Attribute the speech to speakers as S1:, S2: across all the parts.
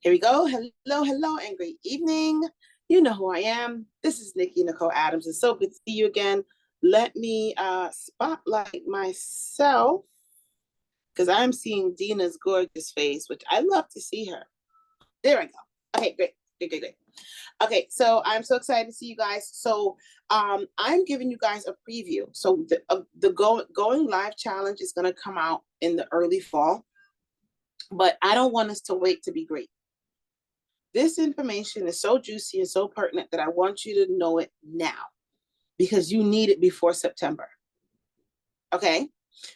S1: Here we go. Hello, hello, and great evening. You know who I am. This is Nikki Nicole Adams. It's so good to see you again. Let me spotlight myself because I'm seeing Dina's gorgeous face, which I love to see her. There we go. Okay, great, great, great, great. Okay, so I'm so excited to see you guys. So I'm giving you guys a preview. So the going live challenge is going to come out in the early fall, but I don't want us to wait to be great. This information is so juicy and so pertinent that I want you to know it now because you need it before September. Okay,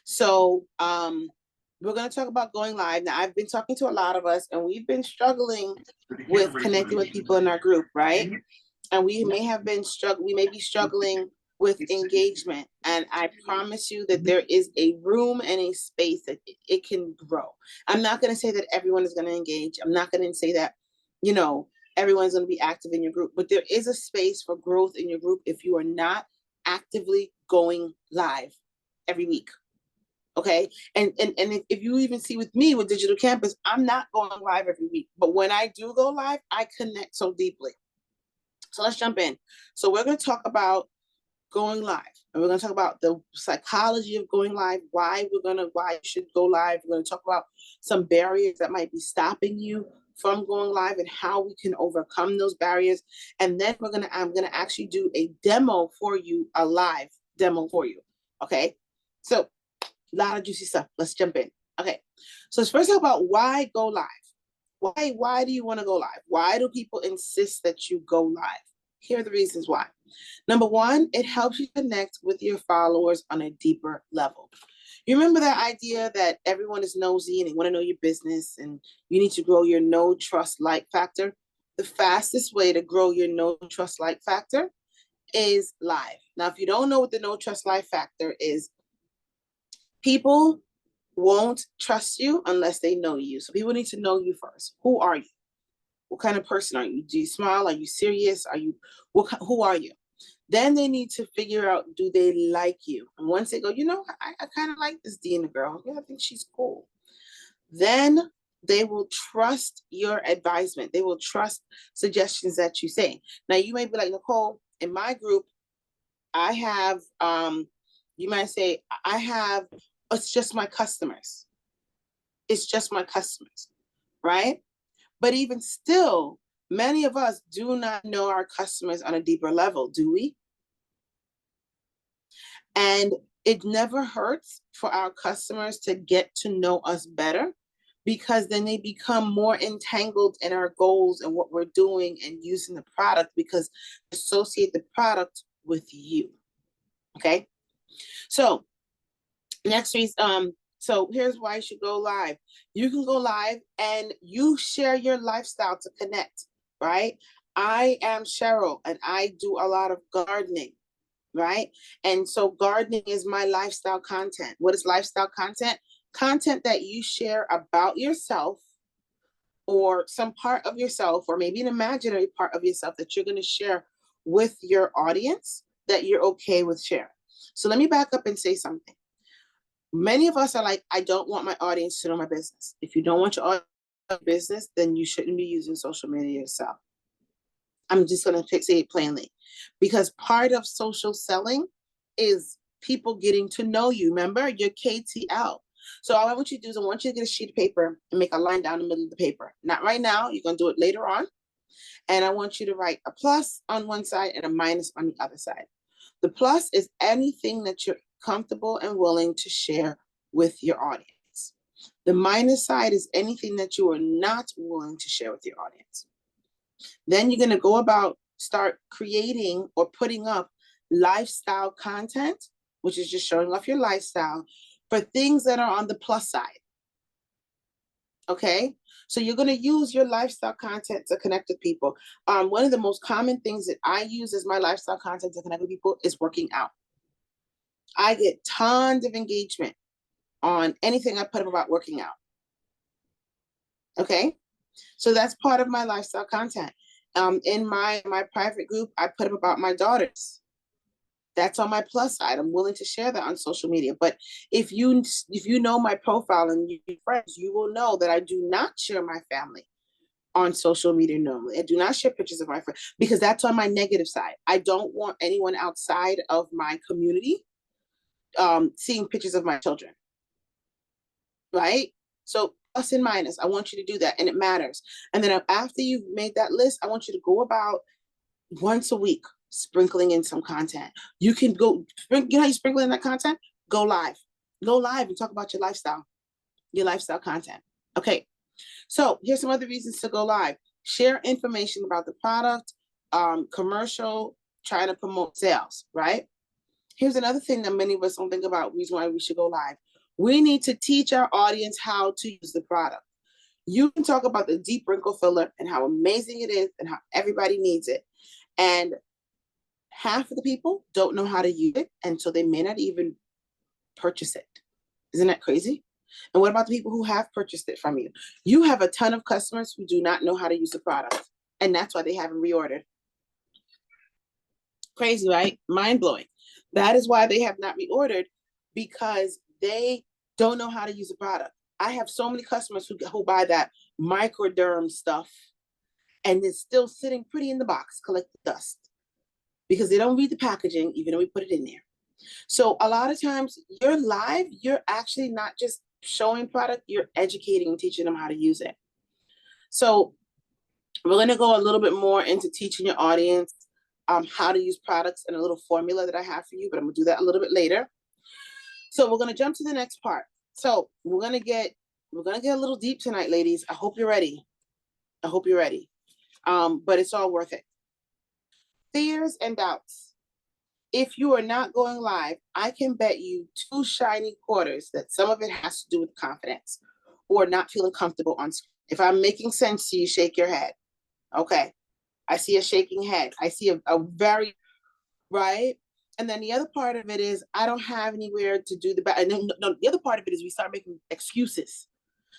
S1: so we're going to talk about going live. Now, I've been talking to a lot of us, and we've been struggling with connecting with people in our group, right? And we may have been we may be struggling with engagement. And I promise you that there is a room and a space that it can grow. I'm not going to say that everyone is going to engage. I'm not going to say that, you know, everyone's going to be active in your group, but there is a space for growth in your group if you are not actively going live every week. Okay. And if you even see with me with Digital Campus, I'm not going live every week, but when I do go live, I connect so deeply. So let's jump in. So we're going to talk about going live, and we're going to talk about the psychology of going live, why you should go live. We're going to talk about some barriers that might be stopping you from going live and how we can overcome those barriers. And then I'm going to actually do a demo for you, a live demo for you. Okay. So a lot of juicy stuff. Let's jump in. Okay. So let's first talk about why go live. Why do you want to go live? Why do people insist that you go live? Here are the reasons why. Number one, it helps you connect with your followers on a deeper level. You remember that idea that everyone is nosy and they want to know your business and you need to grow your know, trust, like factor? The fastest way to grow your know, trust, like factor is live. Now, if you don't know what the know, trust, like factor is, people won't trust you unless they know you. So people need to know you first. Who are you? What kind of person are you? Do you smile? Are you serious? Who are you? Then they need to figure out, do they like you? And once they go, I kind of like this Dina girl. Yeah, I think she's cool. Then they will trust your advisement. They will trust suggestions that you say. Now you may be like, Nicole, in my group, I have, you might say, it's just my customers. It's just my customers, right? But even still, many of us do not know our customers on a deeper level, do we? And it never hurts for our customers to get to know us better, because then they become more entangled in our goals and what we're doing and using the product, because associate the product with you. Okay. So next reason, so here's why you should go live. You can go live and you share your lifestyle to connect, right? I am Cheryl and I do a lot of gardening, right? And so gardening is my lifestyle content. What is lifestyle content? Content that you share about yourself or some part of yourself, or maybe an imaginary part of yourself that you're going to share with your audience that you're okay with sharing. So let me back up and say something. Many of us are like, I don't want my audience to know my business. If you don't want your audience to know your business, then you shouldn't be using social media yourself. I'm just going to say it plainly, because part of social selling is people getting to know you. Remember, your KTL. So all I want you to do is I want you to get a sheet of paper and make a line down the middle of the paper. Not right now. You're going to do it later on. And I want you to write a plus on one side and a minus on the other side. The plus is anything that you're comfortable and willing to share with your audience. The minus side is anything that you are not willing to share with your audience. Then you're going to go about start creating or putting up lifestyle content, which is just showing off your lifestyle for things that are on the plus side. Okay, so you're going to use your lifestyle content to connect with people. One of the most common things that I use as my lifestyle content to connect with people is working out. I get tons of engagement on anything I put up about working out. Okay, so that's part of my lifestyle content. In my private group, I put up about my daughters. That's on my plus side. I'm willing to share that on social media. But if you know my profile and your friends, you will know that I do not share my family on social media normally. I do not share pictures of my friends because that's on my negative side. I don't want anyone outside of my community seeing pictures of my children, right? So plus and minus, I want you to do that, and it matters. And then after you've made that list, I want you to go about once a week sprinkling in some content. You can go, you know how you sprinkle in that content? Go live and talk about your lifestyle content. Okay, so here's some other reasons to go live. Share information about the product, commercial, trying to promote sales, right? Here's another thing that many of us don't think about, reason why we should go live. We need to teach our audience how to use the product. You can talk about the deep wrinkle filler and how amazing it is and how everybody needs it. And half of the people don't know how to use it, and so they may not even purchase it. Isn't that crazy? And what about the people who have purchased it from you? You have a ton of customers who do not know how to use the product, and that's why they haven't reordered. Crazy, right? Mind-blowing. That is why they have not reordered, because they don't know how to use the product. I have so many customers who buy that microderm stuff, and it's still sitting pretty in the box, collecting dust, because they don't read the packaging, even though we put it in there. So a lot of times you're live, you're actually not just showing product, you're educating and teaching them how to use it. So we're going to go a little bit more into teaching your audience how to use products and a little formula that I have for you, but I'm gonna do that a little bit later. So we're gonna jump to the next part. So we're gonna get a little deep tonight, ladies. I hope you're ready. I hope you're ready. But it's all worth it. Fears and doubts. If you are not going live, I can bet you 2 shiny quarters that some of it has to do with confidence or not feeling comfortable on screen. If I'm making sense to you, shake your head. Okay. I see a shaking head. I see a very, right? And then the other part of it is I don't have anywhere to do the back. And then no, the other part of it is we start making excuses.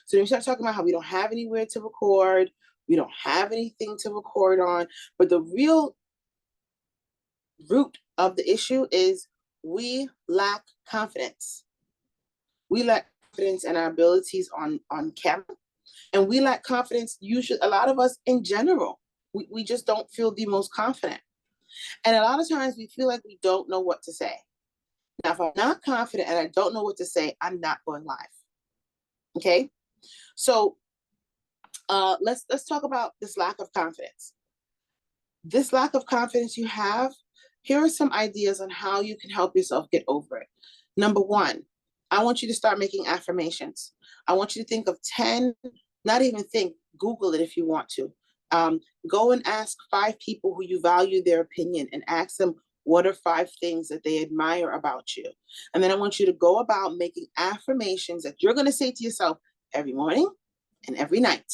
S1: So we start talking about how we don't have anywhere to record. We don't have anything to record on. But the real root of the issue is we lack confidence. We lack confidence in our abilities on camera. And we lack confidence, usually, a lot of us in general. We just don't feel the most confident. And a lot of times we feel like we don't know what to say. Now, if I'm not confident and I don't know what to say, I'm not going live. Okay? So let's talk about this lack of confidence. This lack of confidence you have, here are some ideas on how you can help yourself get over it. Number 1, I want you to start making affirmations. I want you to think of 10, not even think, Google it if you want to. Go and ask 5 people who you value their opinion and ask them what are 5 things that they admire about you. And then I want you to go about making affirmations that you're going to say to yourself every morning and every night.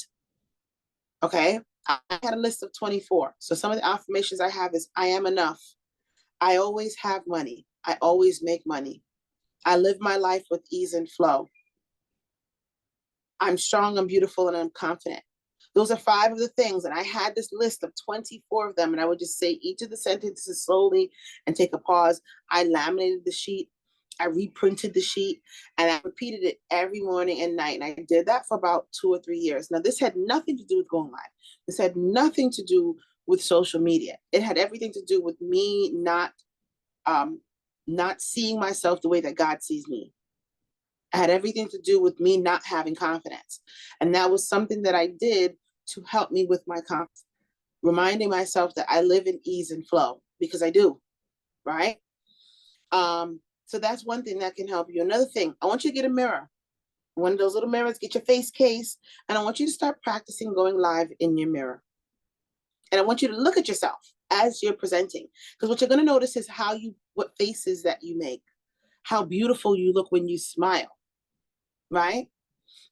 S1: Okay? I had a list of 24. So some of the affirmations I have is I am enough. I always have money. I always make money. I live my life with ease and flow. I'm strong, I'm beautiful, and I'm confident. Those are 5 of the things. And I had this list of 24 of them. And I would just say each of the sentences slowly and take a pause. I laminated the sheet. I reprinted the sheet. And I repeated it every morning and night. And I did that for about 2 or 3 years. Now, this had nothing to do with going live. This had nothing to do with social media. It had everything to do with me not seeing myself the way that God sees me. It had everything to do with me not having confidence. And that was something that I did to help me with my confidence, reminding myself that I live in ease and flow, because I do, right? So that's one thing that can help you. Another thing, I want you to get a mirror. One of those little mirrors, get your face case, and I want you to start practicing going live in your mirror. And I want you to look at yourself as you're presenting, because what you're going to notice is what faces that you make, how beautiful you look when you smile. Right?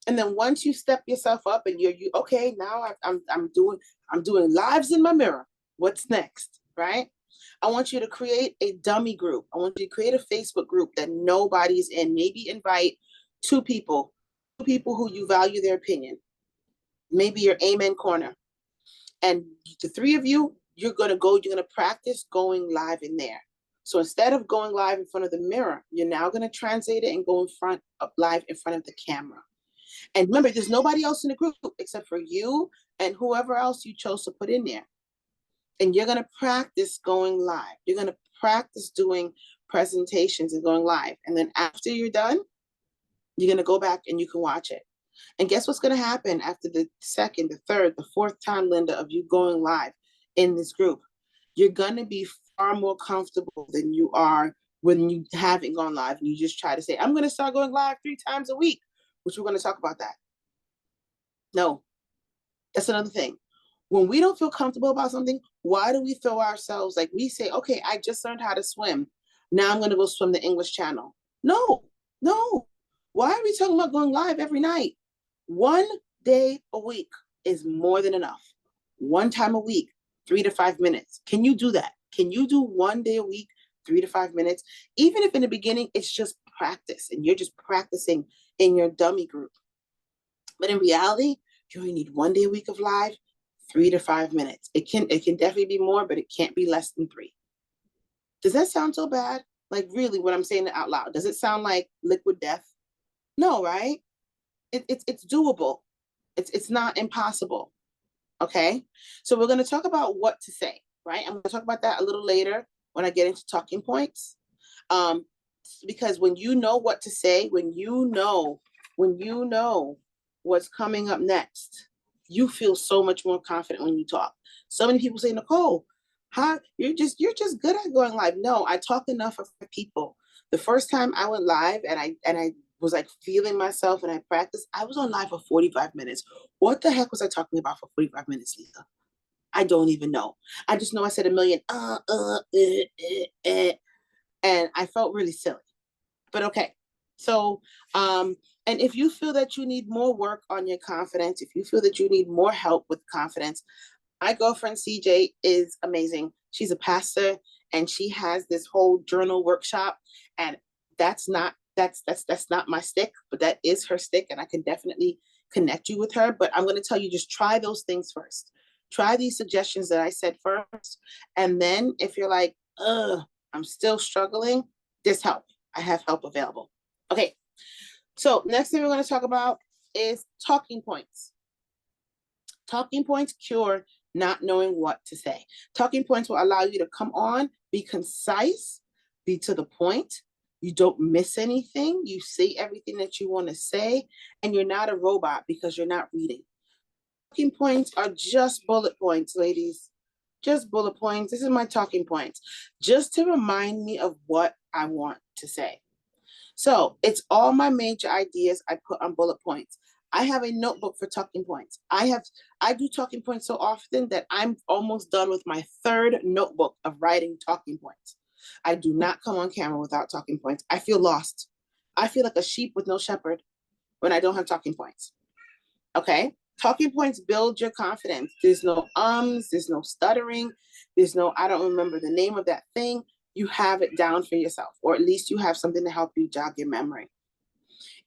S1: And then once you step yourself up and you're okay, now I'm doing lives in my mirror. What's next? Right? I want you to create a dummy group. I want you to create a Facebook group that nobody's in. Maybe invite 2 people who you value their opinion. Maybe your amen corner. And the 3 of you, you're gonna practice going live in there. So instead of going live in front of the mirror, you're now going to translate it and go live in front of the camera. And remember, there's nobody else in the group except for you and whoever else you chose to put in there. And you're going to practice going live. You're going to practice doing presentations and going live. And then after you're done, you're going to go back and you can watch it. And guess what's going to happen after the second, the third, the fourth time, Linda, of you going live in this group? You're going to be far more comfortable than you are when you haven't gone live and you just try to say, I'm going to start going live 3 times a week, which we're going to talk about that. No, that's another thing. When we don't feel comfortable about something, why do we throw ourselves, like we say, okay, I just learned how to swim. Now I'm going to go swim the English Channel. No. Why are we talking about going live every night? 1 day a week is more than enough. 1 time a week, 3 to 5 minutes. Can you do that? Can you do 1 day a week, 3 to 5 minutes? Even if in the beginning, it's just practice and you're just practicing in your dummy group. But in reality, you only need 1 day a week of live, 3 to 5 minutes. It can definitely be more, but it can't be less than 3. Does that sound so bad? Like really, when I'm saying it out loud, does it sound like liquid death? No, right? It's doable. It's not impossible. Okay. So we're going to talk about what to say, right? I'm going to talk about that a little later when I get into talking points. Because when you know what to say, when you know what's coming up next, you feel so much more confident when you talk. So many people say, Nicole, you're just good at going live. No, I talk enough for people. The first time I went live and I was like feeling myself and I practiced, I was on live for 45 minutes. What the heck was I talking about for 45 minutes, Lisa? I don't even know. I just know I said a million, and I felt really silly. But okay. So, and if you feel that you need more work on your confidence, if you feel that you need more help with confidence, my girlfriend CJ is amazing. She's a pastor and she has this whole journal workshop, and that's not my stick, but that is her stick, and I can definitely connect you with her. But I'm going to tell you, just try those things first. Try these suggestions that I said first, and then if you're like, I'm still struggling, there's help. I have help available. Okay, so next thing we're going to talk about is talking points. Talking points cure not knowing what to say. Talking points will allow you to come on, be concise, be to the point. You don't miss anything. You say everything that you want to say, and you're not a robot because you're not reading. Talking points are just bullet points, ladies. Just bullet points. This is my talking points, just to remind me of what I want to say. So it's all my major ideas I put on bullet points. I have a notebook for talking points. I do talking points so often that I'm almost done with my 3rd notebook of writing talking points. I do not come on camera without talking points. I feel lost. I feel like a sheep with no shepherd when I don't have talking points. Okay? Talking points build your confidence. There's no there's no stuttering. There's no, I don't remember the name of that thing. You have it down for yourself, or at least you have something to help you jog your memory.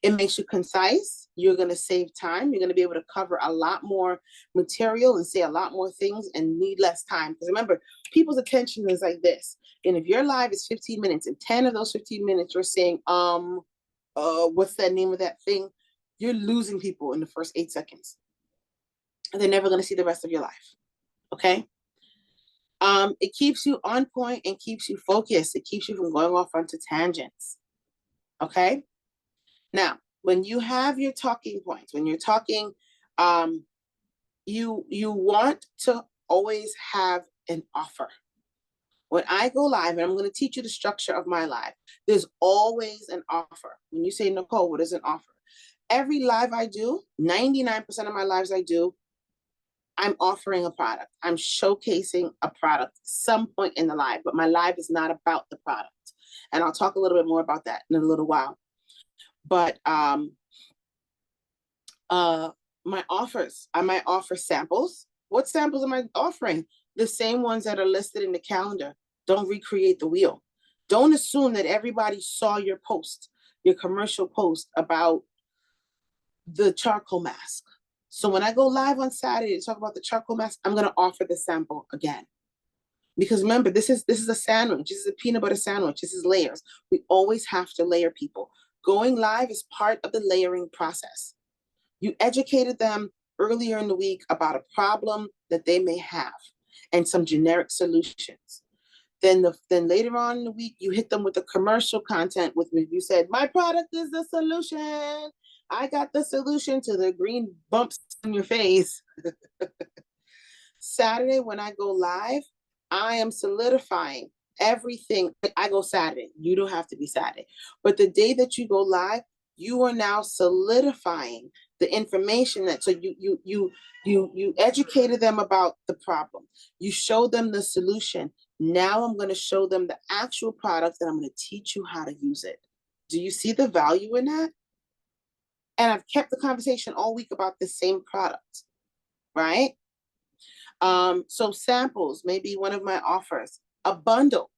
S1: It makes you concise. You're going to save time. You're going to be able to cover a lot more material and say a lot more things and need less time. Because remember, people's attention is like this. And if your live is 15 minutes and 10 of those 15 minutes you're saying, what's that name of that thing? You're losing people in the first 8 seconds. And they're never going to see the rest of your life. Okay? It keeps you on point and keeps you focused. It keeps you from going off onto tangents. Okay? Now, when you have your talking points, when you're talking, you want to always have an offer. When I go live, and I'm going to teach you the structure of my live, there's always an offer. When you say, Nicole, what is an offer? Every live I do, 99% of my lives I do, I'm offering a product. I'm showcasing a product some point in the live, but my live is not about the product. And I'll talk a little bit more about that in a little while. But my offers, I might offer samples. What samples am I offering? The same ones that are listed in the calendar. Don't recreate the wheel. Don't assume that everybody saw your post, your commercial post about the charcoal mask. So when I go live on Saturday to talk about the charcoal mask, I'm going to offer the sample again. Because remember, this is a sandwich. This is a peanut butter sandwich. This is layers. We always have to layer people. Going live is part of the layering process. You educated them earlier in the week about a problem that they may have and some generic solutions. Then later on in the week, you hit them with the commercial content with me. You said, my product is the solution. I got the solution to the green bumps on your face. Saturday, when I go live, I am solidifying everything. I go Saturday. You don't have to be Saturday. But the day that you go live, you are now solidifying the information that, so you educated them about the problem. You showed them the solution. Now I'm going to show them the actual product and I'm going to teach you how to use it. Do you see the value in that? And I've kept the conversation all week about the same product, right? So samples, maybe one of my offers, a bundle,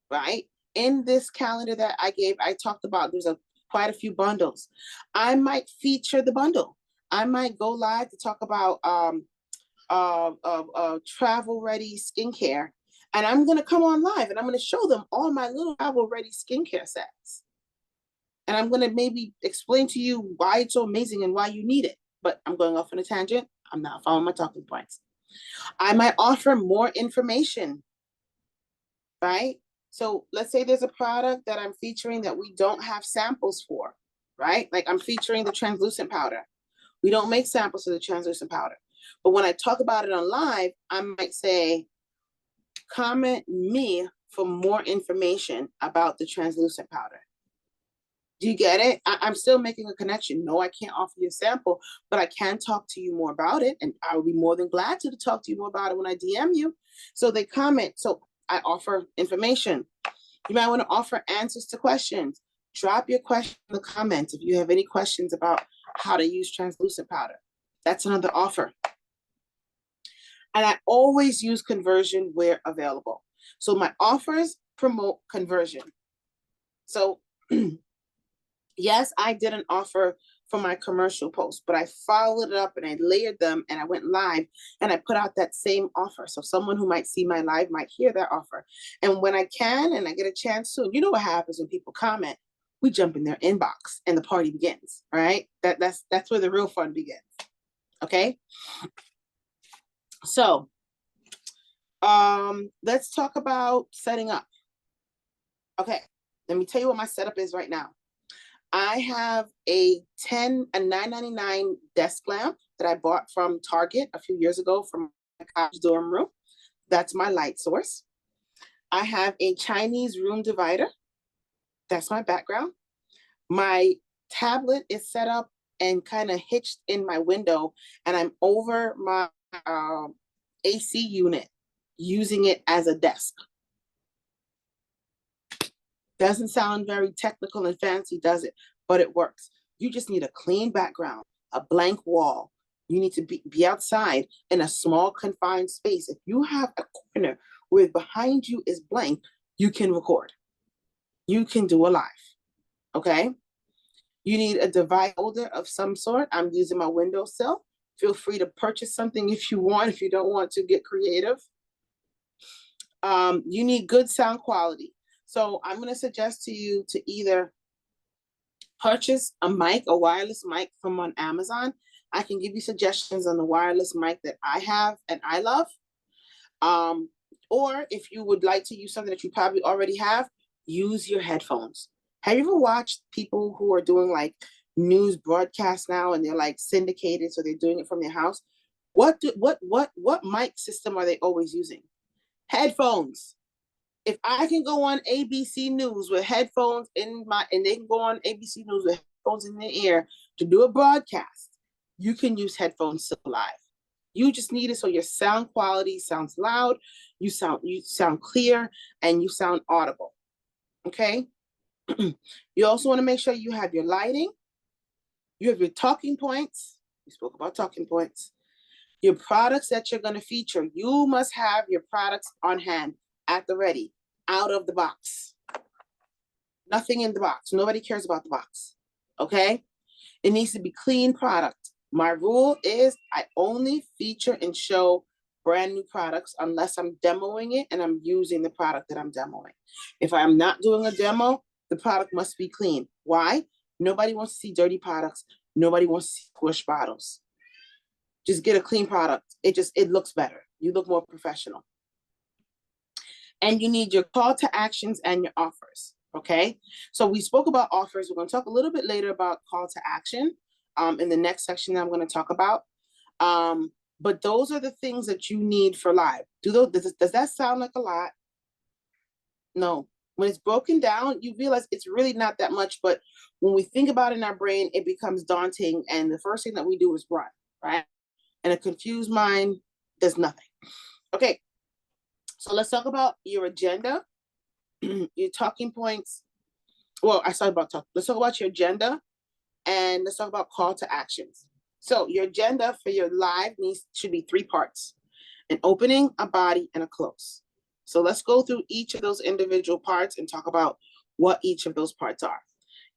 S1: right? In this calendar that I gave, I talked about there's quite a few bundles. I might feature the bundle. I might go live to talk about travel ready skincare. And I'm gonna come on live and I'm gonna show them all my little travel ready skincare sets. And I'm gonna maybe explain to you why it's so amazing and why you need it. But I'm going off on a tangent. I'm not following my talking points. I might offer more information, right? So let's say there's a product that I'm featuring that we don't have samples for, right? Like I'm featuring the translucent powder. We don't make samples of the translucent powder. But when I talk about it on live, I might say, comment me for more information about the translucent powder. Do you get it? I'm still making a connection. No, I can't offer you a sample, but I can talk to you more about it. And I will be more than glad to talk to you more about it when I DM you. So they comment. So I offer information. You might want to offer answers to questions. Drop your question in the comments if you have any questions about how to use translucent powder. That's another offer. And I always use conversion where available. So my offers promote conversion. So yes, I did an offer for my commercial post, but I followed it up and I layered them and I went live and I put out that same offer. So someone who might see my live might hear that offer. And when I can and I get a chance to, you know what happens when people comment, we jump in their inbox and the party begins, right? That's where the real fun begins. Okay. So let's talk about setting up. Okay, let me tell you what my setup is right now. I have a $9.99 desk lamp that I bought from Target a few years ago from my college dorm room. That's my light source. I have a Chinese room divider. That's my background. My tablet is set up and kind of hitched in my window, and I'm over my AC unit, using it as a desk. Doesn't sound very technical and fancy, does it? But it works. You just need a clean background, a blank wall. You need to be outside in a small confined space. If you have a corner where behind you is blank, you can record. You can do a live, okay? You need a device holder of some sort. I'm using my windowsill. Feel free to purchase something if you want, if you don't want to get creative. You need good sound quality. So I'm going to suggest to you to either purchase a mic, a wireless mic from on Amazon. I can give you suggestions on the wireless mic that I have and I love. Or if you would like to use something that you probably already have, use your headphones. Have you ever watched people who are doing like news broadcasts now and they're like syndicated, so they're doing it from their house? What mic system are they always using? Headphones. If I can go on ABC News with headphones and they can go on ABC News with headphones in their ear to do a broadcast, you can use headphones still live. You just need it so your sound quality sounds loud, you sound clear, and you sound audible. Okay. You also want to make sure you have your lighting, you have your talking points. We spoke about talking points. Your products that you're going to feature, you must have your products on hand at the ready, out of the box. Nothing in the box. Nobody cares about the box. Okay? It needs to be clean product. My rule is I only feature and show brand new products unless I'm demoing it and I'm using the product that I'm demoing. If I'm not doing a demo, the product must be clean. Why? Nobody wants to see dirty products. Nobody wants to see squish bottles. Just get a clean product. It looks better. You look more professional. And you need your call to actions and your offers. Okay. So we spoke about offers. We're going to talk a little bit later about call to action in the next section that I'm going to talk about. But those are the things that you need for live. Does that sound like a lot? No. When it's broken down, you realize it's really not that much. But when we think about it in our brain, it becomes daunting. And the first thing that we do is run, right? And a confused mind does nothing. Okay. So let's talk about your agenda, your talking points. Well, let's talk about your agenda, and let's talk about call to actions. So your agenda for your live should be 3 parts: an opening, a body, and a close. So let's go through each of those individual parts and talk about what each of those parts are.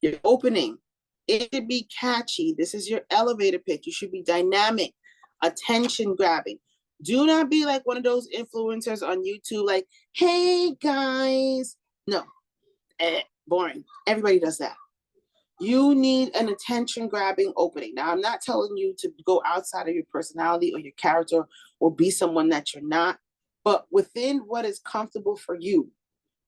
S1: Your opening, it should be catchy. This is your elevator pitch. You should be dynamic, attention grabbing. Do not be like one of those influencers on YouTube, like, hey guys. No, boring. Everybody does that. You need an attention grabbing opening. Now, I'm not telling you to go outside of your personality or your character or be someone that you're not, but within what is comfortable for you,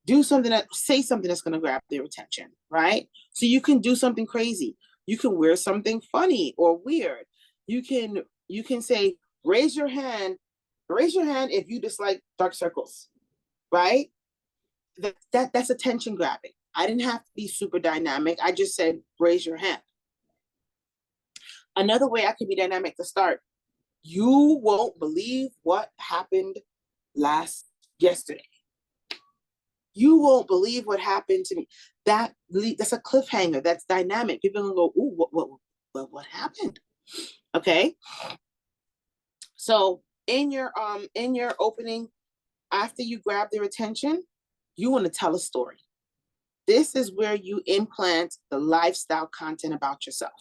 S1: say something that's going to grab their attention, right? So you can do something crazy. You can wear something funny or weird. You can say, raise your hand if you dislike dark circles, right? That's attention grabbing. I didn't have to be super dynamic. I just said, raise your hand. Another way I could be dynamic to start, you won't believe what happened yesterday. You won't believe what happened to me. That's a cliffhanger. That's dynamic. People are gonna go, ooh, what happened? Okay. So in your opening, after you grab their attention, you want to tell a story. This is where you implant the lifestyle content about yourself.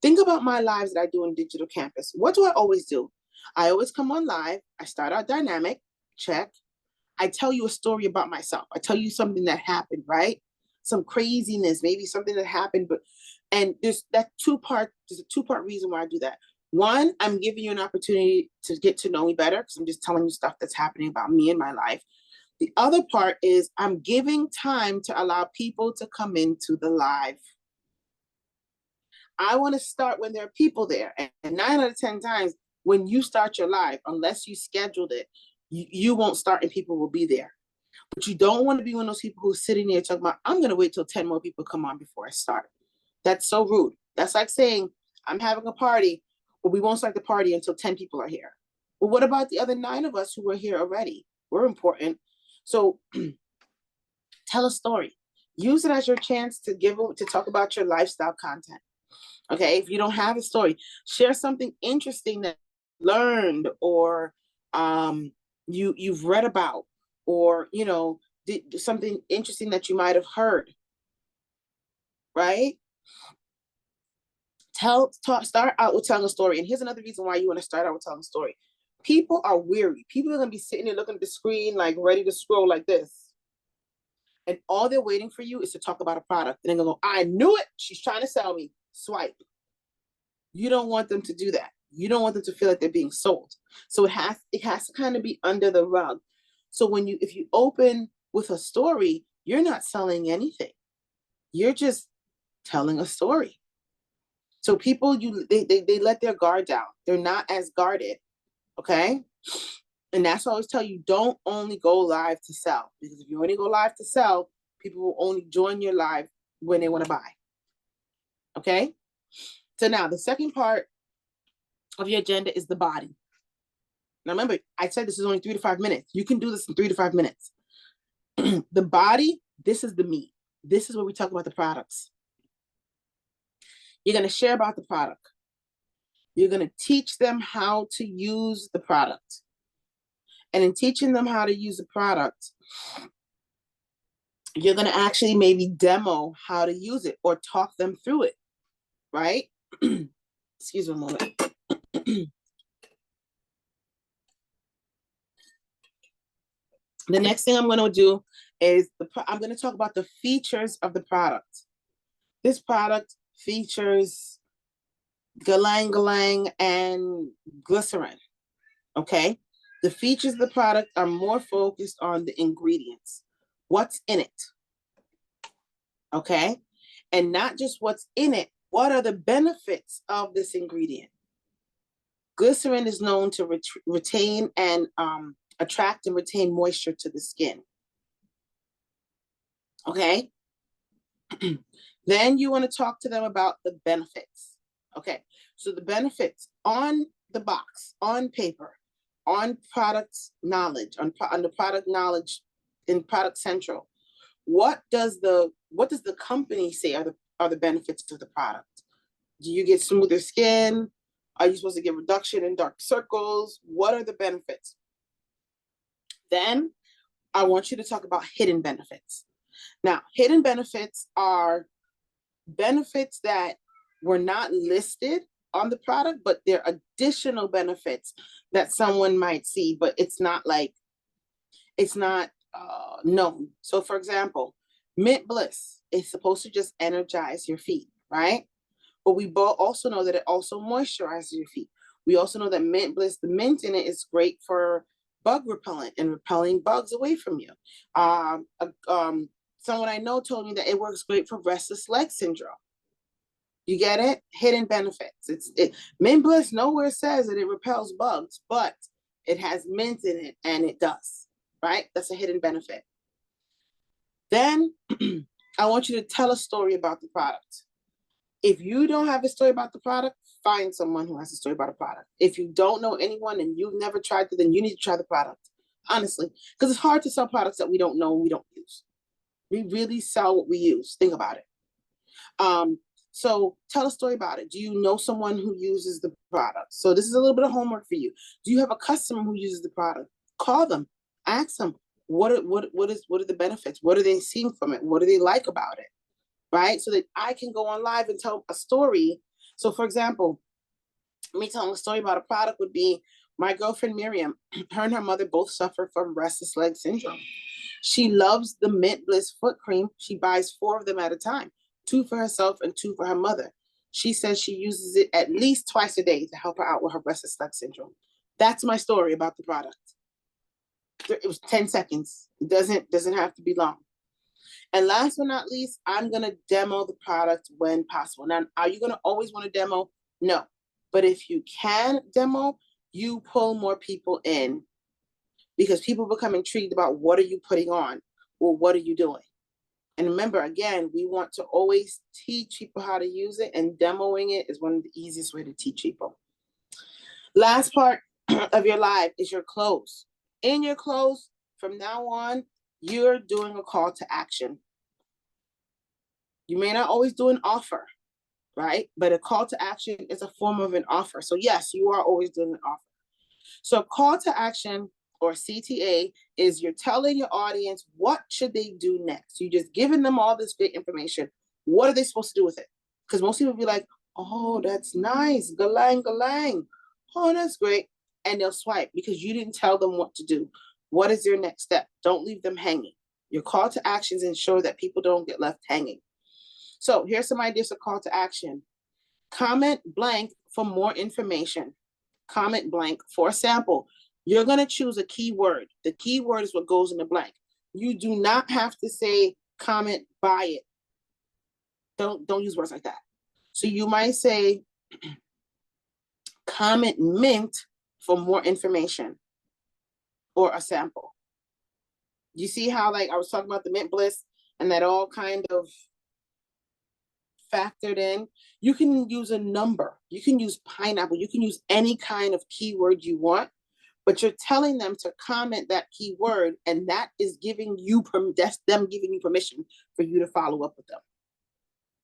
S1: Think about my lives that I do in Digital Campus. What do I always do? I always come on live. I start out dynamic, check. I tell you a story about myself. I tell you something that happened, right? Some craziness, maybe something that happened, and there's a two-part reason why I do that. One, I'm giving you an opportunity to get to know me better because I'm just telling you stuff that's happening about me in my life. The other part is I'm giving time to allow people to come into the live. I want to start when there are people there. And 9 out of 10 times when you start your live, unless you scheduled it, you won't start and people will be there. But you don't want to be one of those people who's sitting there talking about, I'm going to wait till 10 more people come on before I start. That's so rude. That's like saying, I'm having a party, but we won't start the party until 10 people are here. Well, what about the other 9 of us who are here already? We're important. So tell a story. Use it as your chance to talk about your lifestyle content. Okay, if you don't have a story, share something interesting that you learned or you've read about, or something interesting that you might have heard. Right? Start out with telling a story. And here's another reason why you want to start out with telling a story. People are weary. People are going to be sitting there looking at the screen, like ready to scroll like this. And all they're waiting for you is to talk about a product. And they're going to go, I knew it. She's trying to sell me. Swipe. You don't want them to do that. You don't want them to feel like they're being sold. So it has to kind of be under the rug. So if you open with a story, you're not selling anything. You're just telling a story. So people, they let their guard down. They're not as guarded. Okay. And that's why I always tell you, don't only go live to sell, because if you only go live to sell, people will only join your live when they want to buy. Okay. So now the second part of your agenda is the body. Now remember, I said this is only 3 to 5 minutes. You can do this in 3 to 5 minutes. The body, this is the meat. This is where we talk about the products. You're going to share about the product. You're going to teach them how to use the product. And in teaching them how to use the product, you're going to actually maybe demo how to use it or talk them through it, right? Excuse me a moment. The next thing I'm going to do is I'm going to talk about the features of the product. This product features galang galang, and glycerin. Okay. The features of the product are more focused on the ingredients. What's in it? Okay. And not just what's in it, what are the benefits of this ingredient? Glycerin is known to retain and attract and retain moisture to the skin. Okay. Then you want to talk to them about the benefits. Okay. So the benefits on the box, on paper, on product knowledge, on the product knowledge in Product Central. What does the company say are the benefits of the product? Do you get smoother skin? Are you supposed to get reduction in dark circles? What are the benefits? Then I want you to talk about hidden benefits. Now, hidden benefits are benefits that were not listed on the product, but they're additional benefits that someone might see, but it's not known. So for example, Mint Bliss is supposed to just energize your feet, right? But we both also know that it also moisturizes your feet. We also know that Mint Bliss, the mint in it is great for bug repellent and repelling bugs away from you. Someone I know told me that it works great for restless leg syndrome. You get it? Hidden benefits. Mint Bliss nowhere says that it repels bugs, but it has mint in it and it does, right? That's a hidden benefit. Then I want you to tell a story about the product. If you don't have a story about the product, find someone who has a story about a product. If you don't know anyone and you've never tried it, then you need to try the product, honestly, because it's hard to sell products that we don't know and we don't use. We really sell what we use. Think about it. So tell a story about it. Do you know someone who uses the product? So this is a little bit of homework for you. Do you have a customer who uses the product? Call them, ask them, what are the benefits? What are they seeing from it? What do they like about it? Right? So that I can go on live and tell a story. So for example, me telling a story about a product would be my girlfriend Miriam. Her and her mother both suffer from restless leg syndrome. She loves the Mint Bliss foot cream. She buys 4 of them at a time, 2 for herself and 2 for her mother. She says she uses it at least twice a day to help her out with her restless leg syndrome. That's my story about the product. It was 10 seconds. It doesn't have to be long. And last but not least, I'm going to demo the product when possible. Now, are you going to always want to demo? No. But if you can demo, you pull more people in because people become intrigued about what are you putting on or what are you doing. And remember, again, we want to always teach people how to use it, and demoing it is one of the easiest way to teach people. Last part of your live is your close. In your close, from now on, you're doing a call to action. You may not always do an offer, right? But a call to action is a form of an offer. So yes, you are always doing an offer. So a call to action, or CTA, is you're telling your audience what should they do next. You're just giving them all this great information. What are they supposed to do with it? Because most people will be like, oh, that's nice. Galang, galang. Oh, that's great. And they'll swipe because you didn't tell them what to do. What is your next step? Don't leave them hanging. Your call to actions ensure that people don't get left hanging. So here's some ideas of call to action. Comment blank for more information. Comment blank for a sample. You're going to choose a keyword. The keyword is what goes in the blank. You do not have to say comment buy it. Don't use words like that. So you might say comment mint for more information or a sample. You see how, like, I was talking about the Mint Bliss and that all kind of factored in? You can use a number. You can use pineapple. You can use any kind of keyword you want, but you're telling them to comment that keyword, and that is giving you that's them giving you permission for you to follow up with them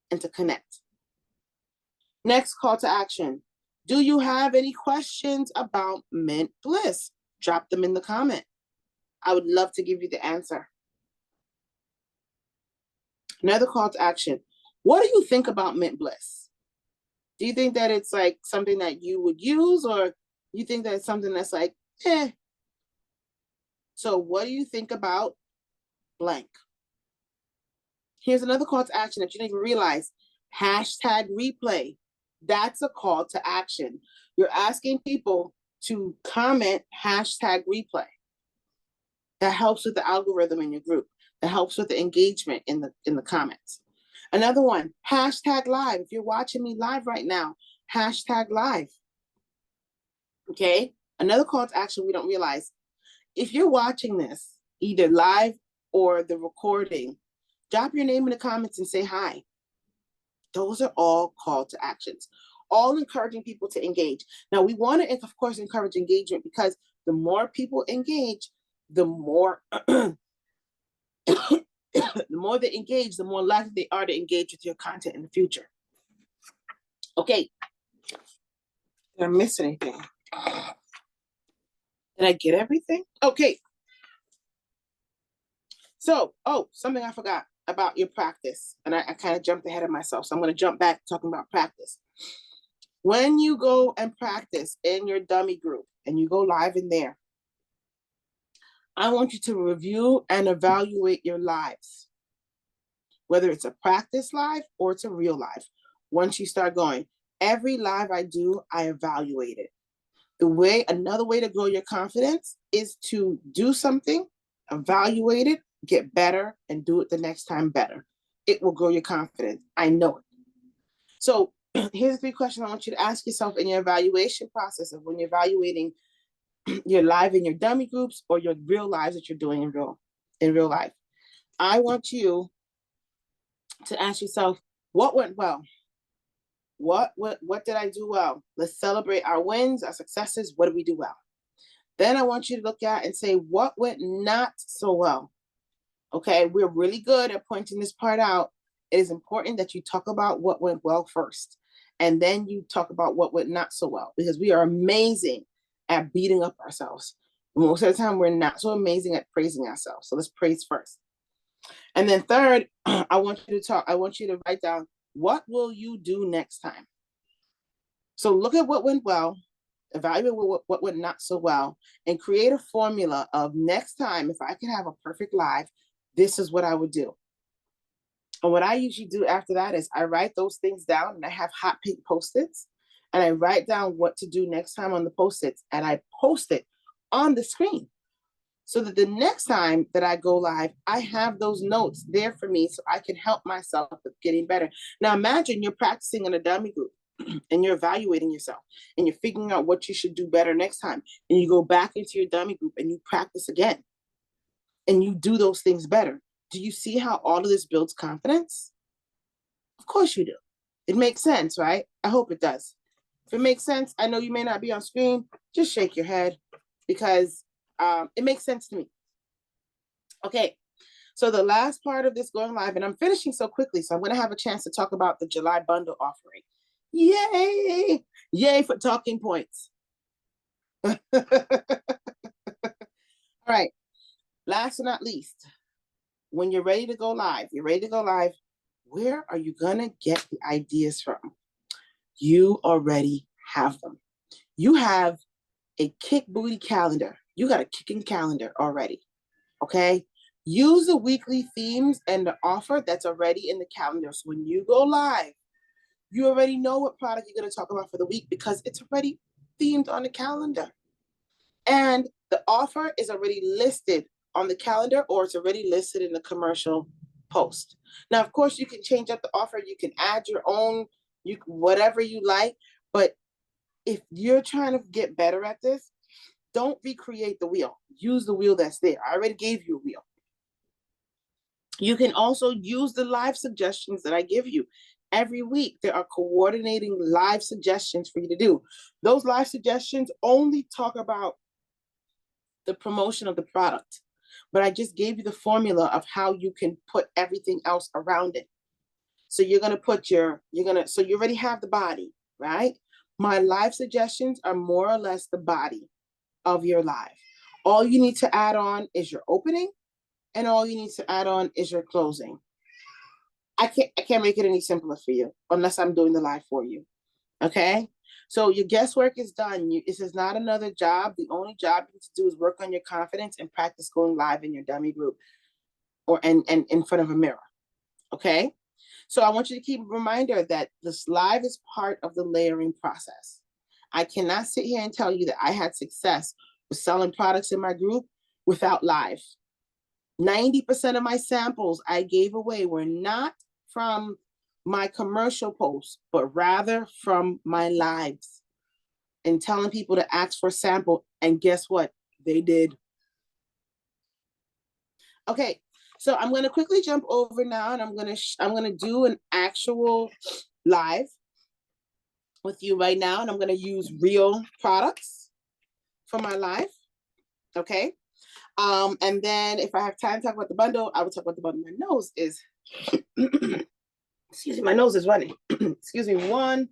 S1: and to connect. Next call to action. Do you have any questions about Mint Bliss? Drop them in the comment. I would love to give you the answer. Another call to action. What do you think about Mint Bliss? Do you think that it's like something that you would use, or you think that it's something that's like, eh? So what do you think about blank? Here's another call to action that you didn't even realize. Hashtag replay. That's a call to action. You're asking people to comment #replay. That helps with the algorithm in your group. That helps with the engagement in the comments. Another one, #live. If you're watching me live right now, #live. Okay. Another call to action we don't realize. If you're watching this, either live or the recording, drop your name in the comments and say hi. Those are all call to actions, all encouraging people to engage. Now, we want to, of course, encourage engagement, because the more people engage, the more the more they engage, the more likely they are to engage with your content in the future. Okay. Did I miss anything? Did I get everything? Okay. So, something I forgot about your practice, and I kind of jumped ahead of myself, so I'm going to jump back talking about practice. When you go and practice in your dummy group and you go live in there, I want you to review and evaluate your lives, whether it's a practice live or it's a real live. Once you start going, every live I do, I evaluate it. Another way to grow your confidence is to do something, evaluate it, get better, and do it the next time better. It will grow your confidence. I know it. So here's 3 questions I want you to ask yourself in your evaluation process of when you're evaluating your live in your dummy groups or your real lives that you're doing in real life. I want you to ask yourself, what went well? What did I do well? Let's celebrate our wins, our successes. What did we do well? Then I want you to look at and say, what went not so well? Okay, we're really good at pointing this part out. It is important that you talk about what went well first, and then you talk about what went not so well, because we are amazing at beating up ourselves. Most of the time, we're not so amazing at praising ourselves. So let's praise first. And then third, I want you to write down, what will you do next time? So look at what went well, evaluate what went not so well, and create a formula of next time, if I could have a perfect live, this is what I would do. And what I usually do after that is I write those things down, and I have hot pink Post-its, and I write down what to do next time on the Post-its, and I post it on the screen so that the next time that I go live, I have those notes there for me so I can help myself with getting better. Now imagine you're practicing in a dummy group and you're evaluating yourself and you're figuring out what you should do better next time. And you go back into your dummy group and you practice again and you do those things better. Do you see how all of this builds confidence? Of course you do. It makes sense, right? I hope it does. If it makes sense, I know you may not be on screen, just shake your head, because it makes sense to me. Okay, so the last part of this going live, and I'm finishing so quickly, so I'm going to have a chance to talk about the July bundle offering. Yay! Yay for talking points. All right, last but not least, when you're ready to go live, where are you going to get the ideas from? You already have them. You have a Kick Booty calendar. You got a kicking calendar already, okay? Use the weekly themes and the offer that's already in the calendar. So when you go live, you already know what product you're going to talk about for the week because it's already themed on the calendar. And the offer is already listed on the calendar, or it's already listed in the commercial post. Now, of course, you can change up the offer. You can add your own, whatever you like. But if you're trying to get better at this, don't recreate the wheel. Use the wheel that's there. I already gave you a wheel. You can also use the live suggestions that I give you. Every week, there are coordinating live suggestions for you to do. Those live suggestions only talk about the promotion of the product, but I just gave you the formula of how you can put everything else around it. So you're going to put so you already have the body, right? My live suggestions are more or less the body of your live. All you need to add on is your opening, and all you need to add on is your closing. I can't make it any simpler for you unless I'm doing the live for you. Okay? So your guesswork is done. This is not another job. The only job you need to do is work on your confidence and practice going live in your dummy group and in front of a mirror. Okay? So I want you to keep a reminder that this live is part of the layering process. I cannot sit here and tell you that I had success with selling products in my group without live. 90% of my samples I gave away were not from my commercial posts, but rather from my lives and telling people to ask for a sample. And guess what? They did. Okay, so I'm going to quickly jump over now, and I'm going to do an actual live with you right now, and I'm going to use real products for my live. Okay. And then if I have time to talk about the bundle, I will talk about the bundle. My nose is, excuse me, my nose is running. Excuse me, one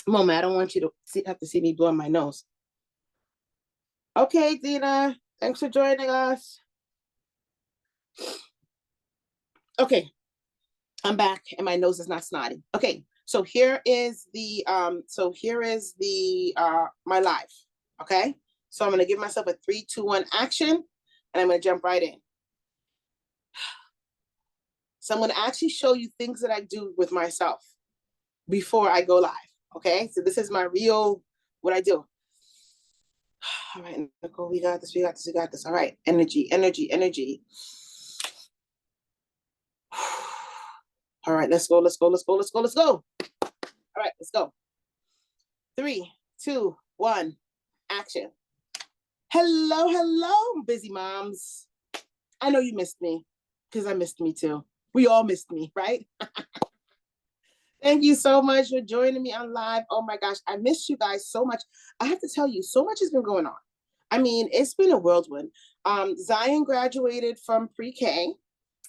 S1: moment. I don't want you to have to see me blowing my nose. Okay, Dina, thanks for joining us. Okay, I'm back and my nose is not snotty. Okay, so here is the my live. Okay, so I'm gonna give myself a 3, 2, 1 action, and I'm gonna jump right in. So I'm gonna actually show you things that I do with myself before I go live. Okay, so this is my real, what I do. All right, Nicole, we got this, we got this, we got this. All right, energy, energy, energy. All right, let's go, let's go, let's go, let's go, let's go. All right, let's go. 3, 2, 1, action. Hello, hello, busy moms. I know you missed me because I missed me too. We all missed me, right? Thank you so much for joining me on live. Oh my gosh, I missed you guys so much. I have to tell you, so much has been going on. I mean, it's been a whirlwind. Zion graduated from pre-K,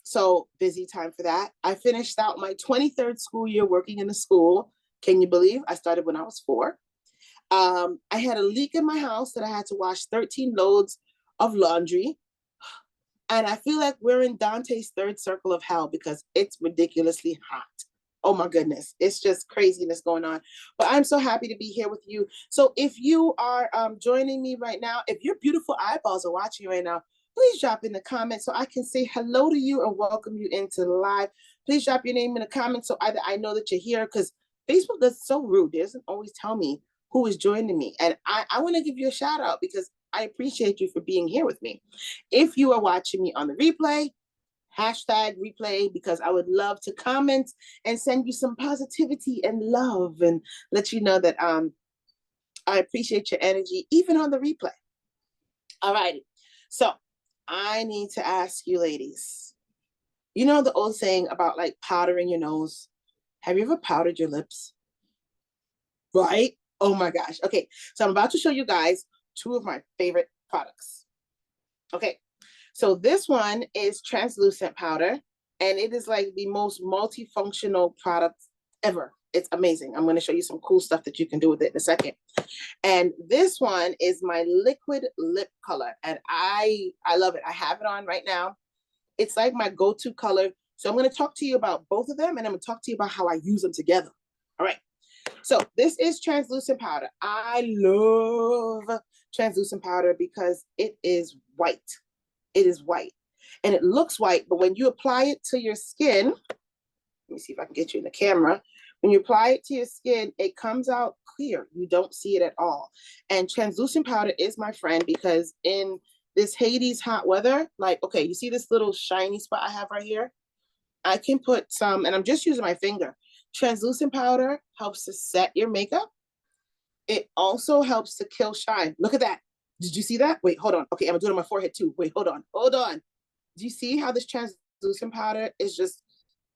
S1: so busy time for that. I finished out my 23rd school year working in the school. Can you believe? I started when I was 4. I had a leak in my house that I had to wash 13 loads of laundry. And I feel like we're in Dante's third circle of hell because it's ridiculously hot. Oh my goodness, it's just craziness going on. But I'm so happy to be here with you. So if you are joining me right now, if your beautiful eyeballs are watching right now, please drop in the comments so I can say hello to you and welcome you into the live. Please drop your name in the comments so either I know that you're here, because Facebook is so rude. It doesn't always tell me who is joining me. And I want to give you a shout out because I appreciate you for being here with me. If you are watching me on the replay, hashtag replay, because I would love to comment and send you some positivity and love and let you know that I appreciate your energy, even on the replay. All righty. So I need to ask you ladies, you know the old saying about like powdering your nose? Have you ever powdered your lips? Right? Oh my gosh. Okay, so I'm about to show you guys 2 of my favorite products. Okay, so this one is translucent powder, and it is like the most multifunctional product ever. It's amazing. I'm going to show you some cool stuff that you can do with it in a second. And this one is my liquid lip color, and I love it. I have it on right now. It's like my go-to color. So I'm going to talk to you about both of them, and I'm going to talk to you about how I use them together. All right. So this is translucent powder. I love translucent powder because it is white. It is white and it looks white, but when you apply it to your skin, let me see if I can get you in the camera. When you apply it to your skin, it comes out clear. You don't see it at all. And translucent powder is my friend because in this Hades hot weather, like, okay, you see this little shiny spot I have right here? I can put some, and I'm just using my finger. Translucent powder helps to set your makeup. It also helps to kill shine. Look at that. Did you see that? Wait, hold on. Okay, I'm gonna do it on my forehead too. Wait, hold on. Hold on. Do you see how this translucent powder is just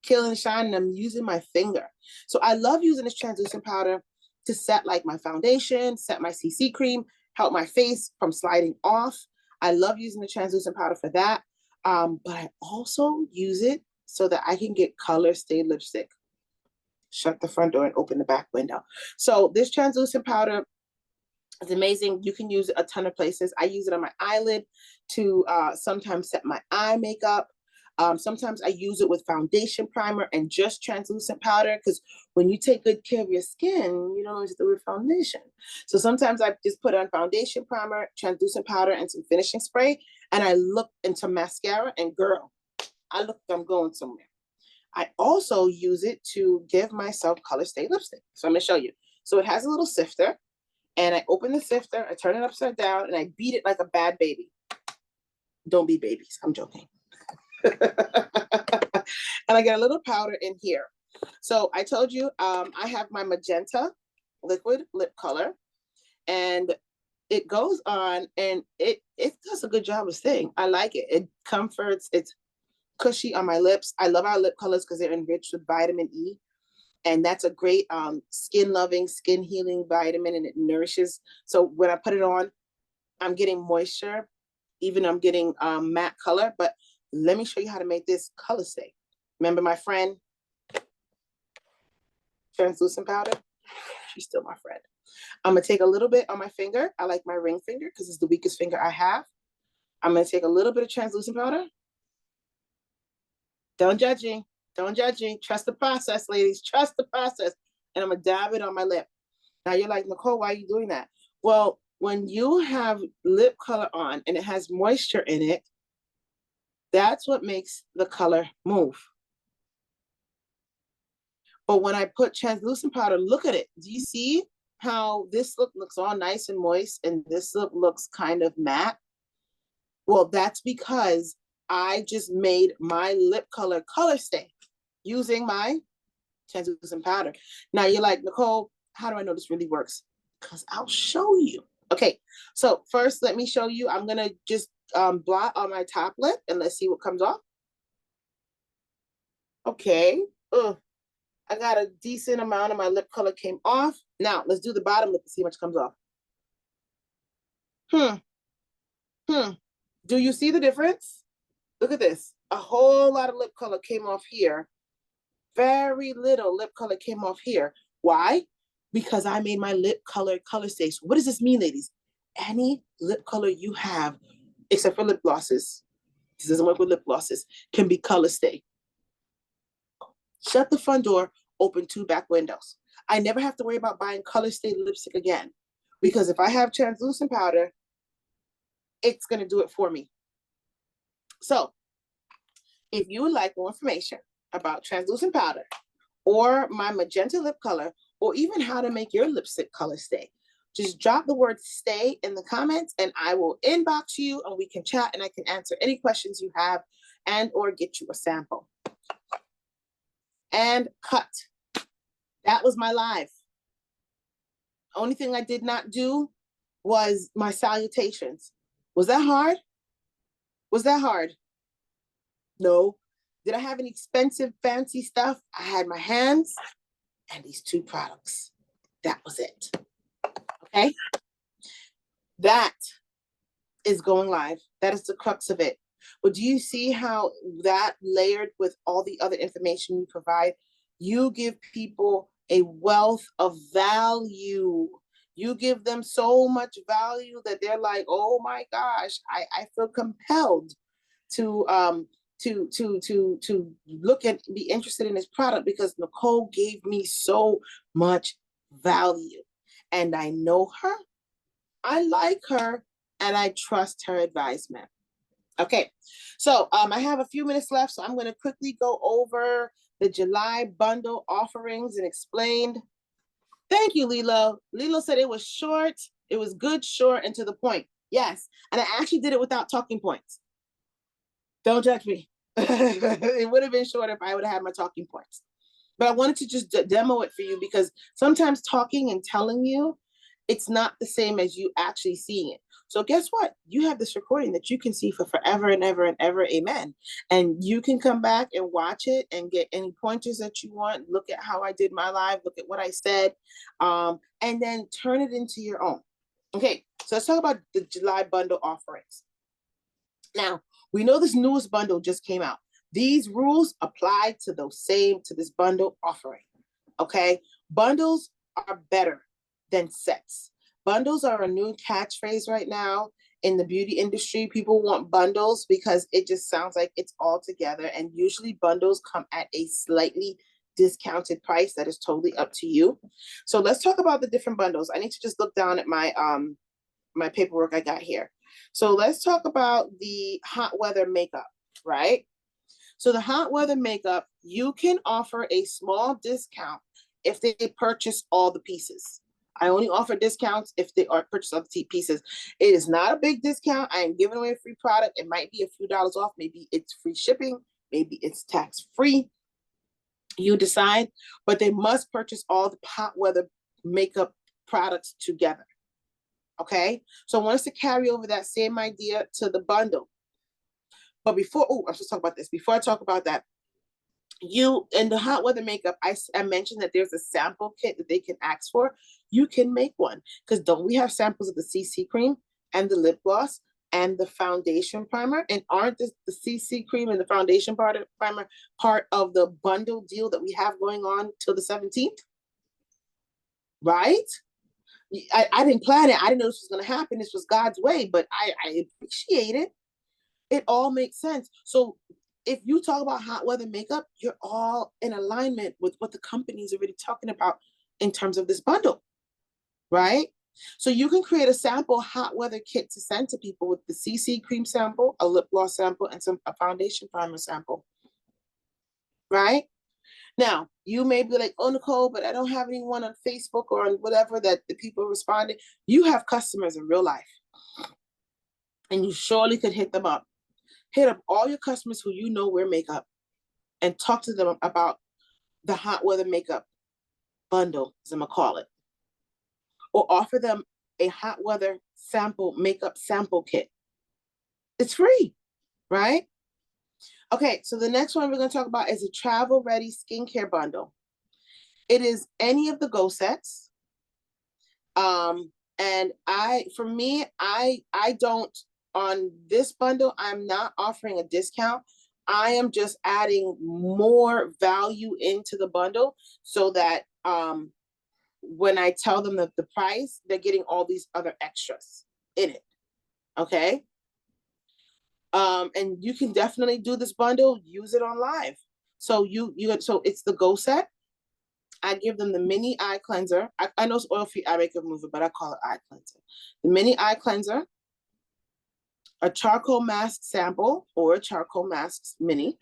S1: killing shine? And I'm using my finger. So I love using this translucent powder to set like my foundation, set my CC cream, help my face from sliding off. I love using the translucent powder for that. But I also use it so that I can get color stay lipstick. Shut the front door and open the back window. So this translucent powder is amazing. You can use it a ton of places. I use it on my eyelid to sometimes set my eye makeup. Sometimes I use it with foundation primer and just translucent powder, because when you take good care of your skin, you don't always do it with foundation. So sometimes I just put on foundation primer, translucent powder, and some finishing spray, and I look into mascara, and girl, I look like I'm going somewhere. I also use it to give myself color stay lipstick. So I'm gonna show you. So it has a little sifter, and I open the sifter, I turn it upside down, and I beat it like a bad baby. Don't be babies, I'm joking. And I get a little powder in here. So I told you, I have my magenta liquid lip color, and it goes on, and it does a good job of staying. I like it. It comforts, it's cushy on my lips. I love our lip colors because they're enriched with vitamin E. And that's a great skin loving, skin healing vitamin, and it nourishes. So when I put it on, I'm getting moisture, even I'm getting matte color. But let me show you how to make this color stay. Remember my friend, translucent powder? She's still my friend. I'm gonna take a little bit on my finger. I like my ring finger because it's the weakest finger I have. I'm gonna take a little bit of translucent powder. Don't judge me. Don't judge me. Trust the process, ladies. Trust the process. And I'm gonna dab it on my lip. Now you're like, Nicole, why are you doing that? Well, when you have lip color on and it has moisture in it, that's what makes the color move. But when I put translucent powder, look at it. Do you see how this look looks all nice and moist and this look looks kind of matte? Well, that's because I just made my lip color stay using my translucent powder. Now you're like, Nicole, how do I know this really works? Because I'll show you. Okay, so first let me show you. I'm gonna just blot on my top lip and let's see what comes off. Okay, I got a decent amount of my lip color came off. Now let's do the bottom lip and see how much comes off. Do you see the difference? Look at this. A whole lot of lip color came off here. Very little lip color came off here. Why? Because I made my lip color stay. So what does this mean, ladies? Any lip color you have, except for lip glosses, this doesn't work with lip glosses, can be color stay. Shut the front door, open 2 back windows. I never have to worry about buying color stay lipstick again, because if I have translucent powder, it's gonna do it for me. So if you would like more information about translucent powder or my magenta lip color, or even how to make your lipstick color stay, just drop the word stay in the comments and I will inbox you and we can chat and I can answer any questions you have and or get you a sample. And cut. That was my live. Only thing I did not do was my salutations. Was that hard? Was that hard? No. Did I have any expensive, fancy stuff? I had my hands and these 2 products. That was it. Okay? That is going live. That is the crux of it. But do you see how that layered with all the other information you provide, you give people a wealth of value. You give them so much value that they're like, oh my gosh, I feel compelled to look and be interested in this product because Nicole gave me so much value. And I know her, I like her, and I trust her advisement. Okay, so I have a few minutes left, so I'm going to quickly go over the July bundle offerings and explained. Thank you, Lilo. Lilo said it was short. It was good, short, and to the point. Yes, and I actually did it without talking points. Don't judge me. It would have been short if I would have had my talking points. But I wanted to just demo it for you because sometimes talking and telling you, it's not the same as you actually seeing it. So guess what? You have this recording that you can see for forever and ever and ever. Amen. And you can come back and watch it and get any pointers that you want. Look at how I did my live. Look at what I said. And then turn it into your own. Okay, so let's talk about the July bundle offerings. Now, we know this newest bundle just came out. These rules apply to this bundle offering. Okay, bundles are better than sets. Bundles are a new catchphrase right now in the beauty industry. People want bundles because it just sounds like it's all together. And usually bundles come at a slightly discounted price that is totally up to you. So let's talk about the different bundles. I need to just look down at my my paperwork I got here. So let's talk about the hot weather makeup, right? So the hot weather makeup, you can offer a small discount if they purchase all the pieces. I only offer discounts if they are purchase all the pieces. It is not a big discount. I am giving away a free product. It might be a few dollars off. Maybe it's free shipping. Maybe it's tax free. You decide, but they must purchase all the hot weather makeup products together. Okay, so I want us to carry over that same idea to the bundle. But before, I'm supposed to talk about this. Before I talk about that, you in the hot weather makeup, I mentioned that there's a sample kit that they can ask for. You can make one, because don't we have samples of the CC cream and the lip gloss and the foundation primer? And aren't the CC cream and the foundation primer part of the bundle deal that we have going on till the 17th? Right? I didn't plan it. I didn't know this was going to happen. This was God's way, but I appreciate it. It all makes sense. So if you talk about hot weather makeup, you're all in alignment with what the company is already talking about in terms of this bundle, right? So you can create a sample hot weather kit to send to people with the CC cream sample, a lip gloss sample, and a foundation primer sample, right? Now, you may be like, oh, Nicole, but I don't have anyone on Facebook or on whatever that the people responding. You have customers in real life, and you surely could hit them up. Hit up all your customers who you know wear makeup and talk to them about the hot weather makeup bundle, as I'm gonna call it. Or offer them a hot weather sample makeup sample kit. It's free, right? Okay, so the next one we're gonna talk about is a travel ready skincare bundle. It is any of the Go sets. And for me, I don't, on this bundle, I'm not offering a discount. I am just adding more value into the bundle so that when I tell them the price, they're getting all these other extras in it. Okay. And you can definitely do this bundle, use it on live. So so it's the Go set. I give them the mini eye cleanser. I know it's oil-free eye makeup remover, but I call it eye cleanser. The mini eye cleanser, a charcoal mask sample or a charcoal mask mini,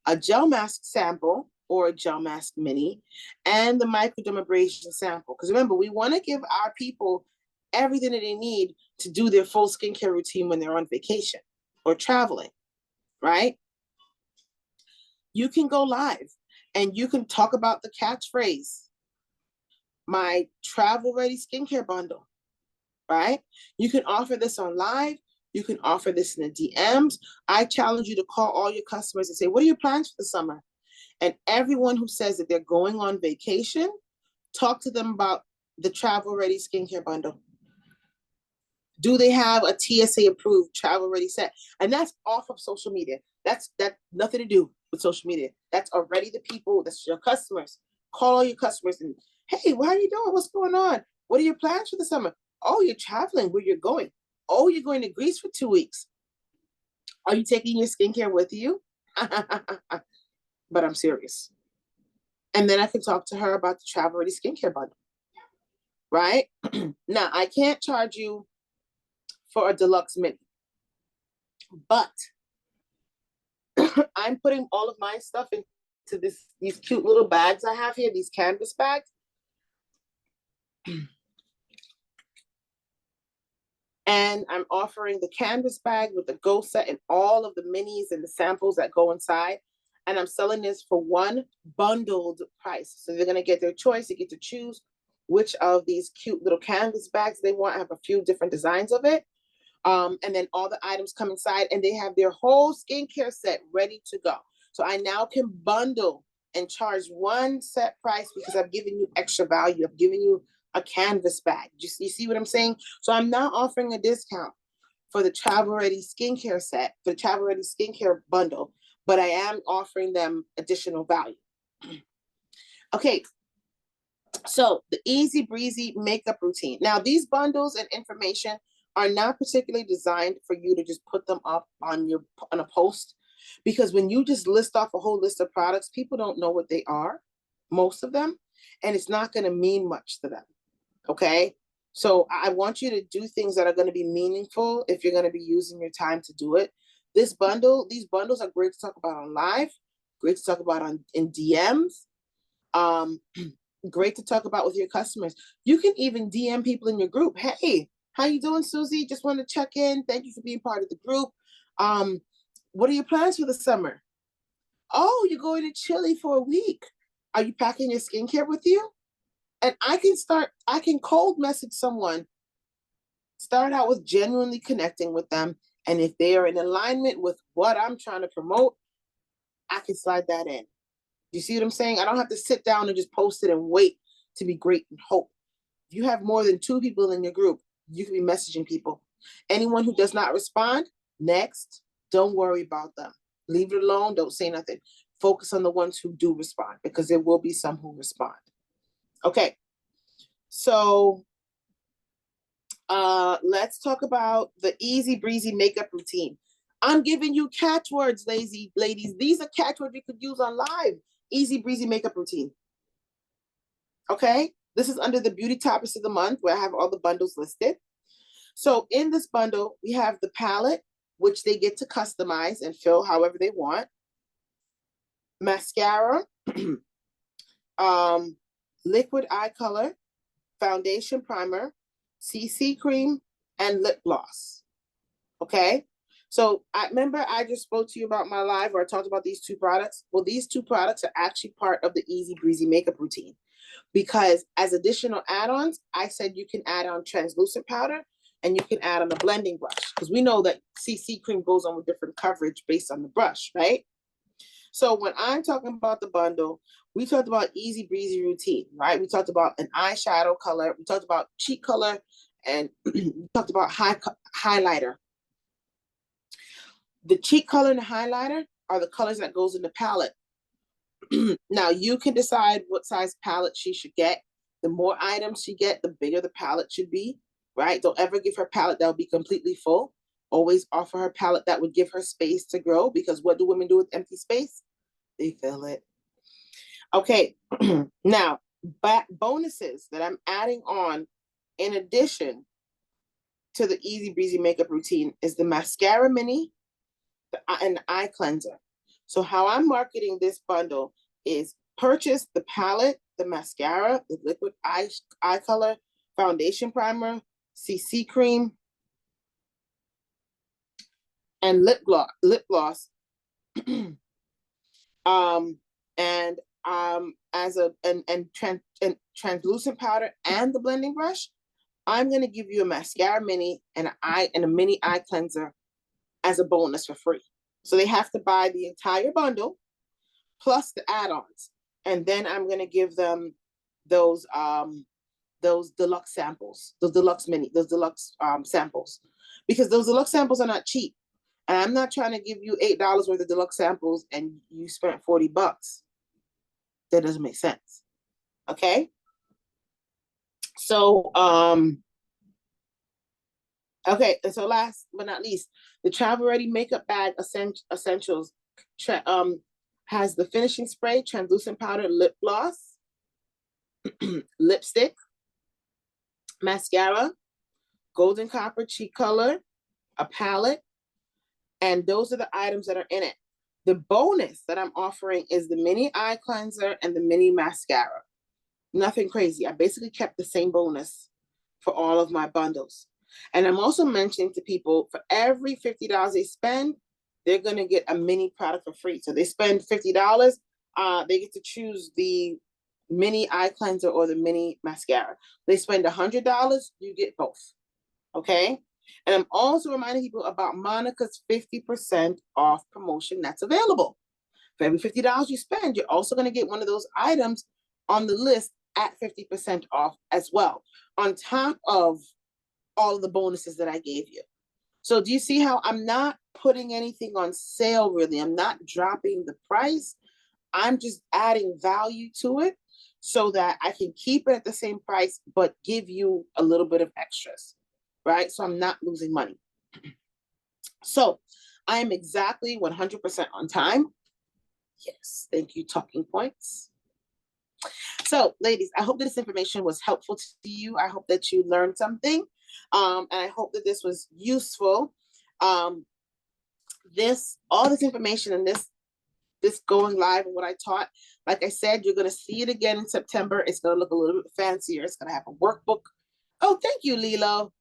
S1: a gel mask sample or a gel mask mini, and the microdermabrasion sample. Because remember, we want to give our people everything that they need to do their full skincare routine when they're on vacation or traveling, right? You can go live and you can talk about the catchphrase, my travel ready skincare bundle, right? You can offer this on live. You can offer this in the DMs. I challenge you to call all your customers and say, what are your plans for the summer? And everyone who says that they're going on vacation, talk to them about the travel ready skincare bundle. Do they have a TSA approved travel ready set? And that's off of social media. That's nothing to do with social media. That's already the people, that's your customers. Call all your customers and, hey, how are you doing? What's going on? What are your plans for the summer? Oh, you're traveling. Where you're going? Oh, you're going to Greece for 2 weeks. Are you taking your skincare with you? But I'm serious. And then I can talk to her about the travel ready skincare bundle, right? Now, I can't charge you for a deluxe mini, but I'm putting all of my stuff into these cute little bags I have here, these canvas bags. And I'm offering the canvas bag with the Go set and all of the minis and the samples that go inside. And I'm selling this for one bundled price. So they're going to get their choice. They get to choose which of these cute little canvas bags they want. I have a few different designs of it. And then all the items come inside and they have their whole skincare set ready to go. So I now can bundle and charge one set price because I've given you extra value. I've given you a canvas bag. You see what I'm saying? So I'm not offering a discount for the travel ready skincare set, for the travel ready skincare bundle, but I am offering them additional value. Okay. So the easy breezy makeup routine. Now these bundles and information are not particularly designed for you to just put them up on a post, because when you just list off a whole list of products, people don't know what they are, most of them, and it's not going to mean much to them. Okay. So I want you to do things that are going to be meaningful if you're going to be using your time to do it. These bundles are great to talk about on live. great to talk about in DMs. Great to talk about with your customers. You can even DM people in your group. Hey, how you doing, Susie? Just want to check in. Thank you for being part of the group. What are your plans for the summer? Oh, you're going to Chile for a week. Are you packing your skincare with you? And I can cold message someone, start out with genuinely connecting with them. And if they are in alignment with what I'm trying to promote, I can slide that in. You see what I'm saying? I don't have to sit down and just post it and wait to be great and hope. If you have more than 2 people in your group, you can be messaging people. Anyone who does not respond, next, don't worry about them. Leave it alone. Don't say nothing. Focus on the ones who do respond, because there will be some who respond. Okay. So let's talk about the easy breezy makeup routine. I'm giving you catchwords, ladies. These are catchwords you could use on live. Easy breezy makeup routine. Okay, this is under the beauty topics of the month, where I have all the bundles listed. So in this bundle, we have the palette, which they get to customize and fill however they want. Mascara, liquid eye color, foundation primer, CC cream, and lip gloss. Okay, so I remember I just spoke to you about my live where I talked about these 2 products. Well, these 2 products are actually part of the easy breezy makeup routine, because as additional add-ons, I said you can add on translucent powder and you can add on a blending brush, because we know that CC cream goes on with different coverage based on the brush, right? So when I'm talking about the bundle, we talked about easy breezy routine, right? We talked about an eyeshadow color, we talked about cheek color, and we talked about highlighter. The cheek color and the highlighter are the colors that goes in the palette. Now you can decide what size palette she should get. The more items she get, the bigger the palette should be, right? Don't ever give her palette that will be completely full. Always offer her palette that would give her space to grow, because what do women do with empty space? They fill it. Okay, now, bonuses that I'm adding on in addition to the easy breezy makeup routine is the mascara mini and the eye cleanser. So how I'm marketing this bundle is purchase the palette, the mascara, the liquid eye color, foundation primer, CC cream, and lip gloss. And translucent powder and the blending brush. I'm gonna give you a mascara mini and a mini eye cleanser as a bonus for free. So they have to buy the entire bundle plus the add-ons, and then I'm gonna give them those deluxe samples, those deluxe samples, because those deluxe samples are not cheap. And I'm not trying to give you $8 worth of deluxe samples and you spent $40. That doesn't make sense. Okay. So, okay. And so last but not least, the Travel Ready Makeup Bag Essentials has the finishing spray, translucent powder, lip gloss, lipstick, mascara, golden copper cheek color, a palette, and those are the items that are in it. The bonus that I'm offering is the mini eye cleanser and the mini mascara. Nothing crazy. I basically kept the same bonus for all of my bundles. And I'm also mentioning to people, for every $50 they spend, they're going to get a mini product for free. So they spend $50, they get to choose the mini eye cleanser or the mini mascara. They spend $100, you get both. Okay? And I'm also reminding people about Monica's 50% off promotion that's available. For every $50 you spend, you're also going to get one of those items on the list at 50% off as well, on top of all of the bonuses that I gave you. So do you see how I'm not putting anything on sale, really? I'm not dropping the price. I'm just adding value to it so that I can keep it at the same price, but give you a little bit of extras, right? So I'm not losing money. So I am exactly 100% on time. Yes, thank you, Talking Points. So ladies, I hope that this information was helpful to you. I hope that you learned something. And I hope that this was useful. All this information in this this going live and what I taught. Like I said, you're going to see it again in September. It's going to look a little bit fancier. It's going to have a workbook. Oh, thank you, Lilo.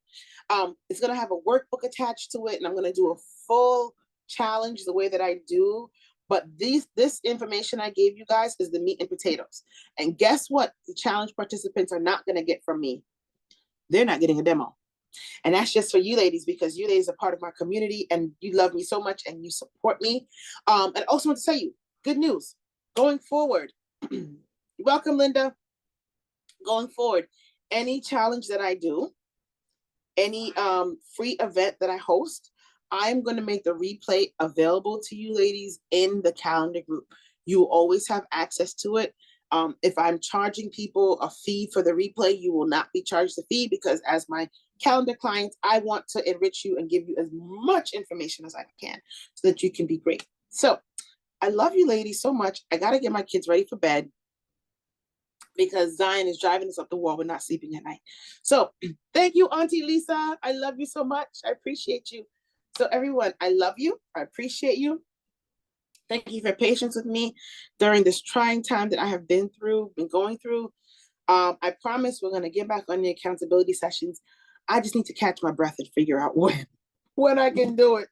S1: It's going to have a workbook attached to it, and I'm going to do a full challenge the way that I do. But this information I gave you guys is the meat and potatoes. And guess what? The challenge participants are not going to get from me. They're not getting a demo. And that's just for you ladies, because you ladies are part of my community and you love me so much and you support me. And I also want to tell you, good news, going forward, welcome, Linda. Going forward, any challenge that I do, any free event that I host, I'm going to make the replay available to you ladies in the calendar group. You will always have access to it. If I'm charging people a fee for the replay, you will not be charged the fee, because as my calendar clients, I want to enrich you and give you as much information as I can so that you can be great. So I love you ladies so much. I got to get my kids ready for bed because Zion is driving us up the wall. We're not sleeping at night. So thank you, Auntie Lisa. I love you so much. I appreciate you. So everyone, I love you. I appreciate you. Thank you for your patience with me during this trying time that I have been going through. I promise we're going to get back on the accountability sessions. I just need to catch my breath and figure out when I can do it.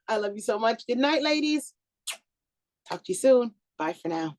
S1: I love you so much. Good night, ladies. Talk to you soon. Bye for now.